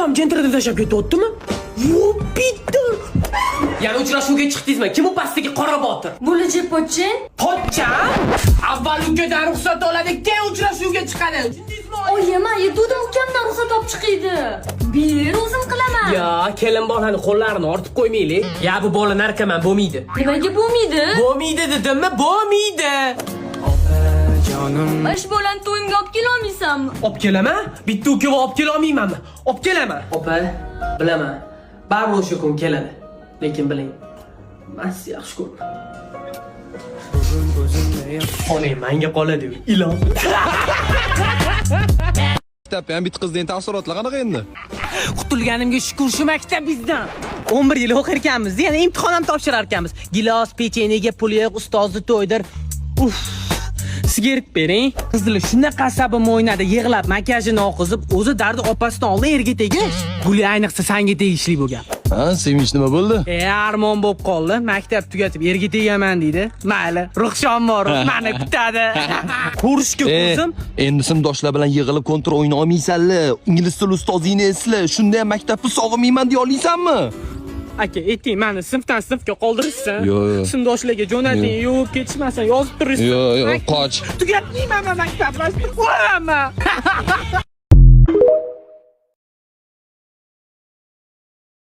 opam jentrada tashlab ketyaptimi? Yo'q, bitta. Yana uchrashuvga chiqdingizmi? Kim u pastdagi qora botir? Bo'laji pochchen? Pochcham? Avval ukadan ruxsat oladi, keyin uchrashuvga chiqadi. Oyim, yetudim ukamdan ruxsat olib chiqiydi. Bir o'zim qilaman. Ya, kelin bolani qo'llarini ortib qo'ymaylik. Ya, bu bola narkoman bo'lmaydi. Nimaga bo'lmaydi? Bo'lmaydi dedimmi? Bo'lmaydi. Ish bolani to'yimga olib kela olmaysanmi? Olib kelaman? Bitta ukani olib kela olmaymanmi? Olib kelaman. Opa, bilaman. Baribir o'sha kun keladi. Lekin biling, men sizni yaxshi ko'raman. Onang menga qoladi, ilon. Maktab ham bitta qizning taassurotlari qanaqa endi? Qutulganimga shukur shu maktab bizdan. 11 yil o'qir ekanmiz, yana imtihon ham topshirar ekanmiz. Gilos, pechenega pul yo'q, ustozni to'ydir. Uf. Sigaret bering. Qizlar shunaqa asabim o'ynadi, yig'lab makiyajini oqizib, o'zi dardi opasidan oldin erga tegish. Guli ayniqsa senga tegishli bo'lgan. Ha, sevinch nima bo'ldi? Armon bo'lib qoldi. Maktab tugatib erga tegaman deydi. Mayli, ruxshon bor, meni kutadi. Ko'rishga ko'zim. Endi sinfdoshlar bilan yig'ilib kontra o'yna olmaysanmi? Ingliz tili ustozingni esla. Shunda ham maktabni sog'inmayman deya olmaysanmi? Aka, ayting, meni sinfdan sinfga qoldirishsin. Yo'q. Sinfdoshlarga jo'nating, yo'q, ketishmasin, yozib turishsin. Yo'q, qoch. Tugatmayman maktabni. Qo'yaman.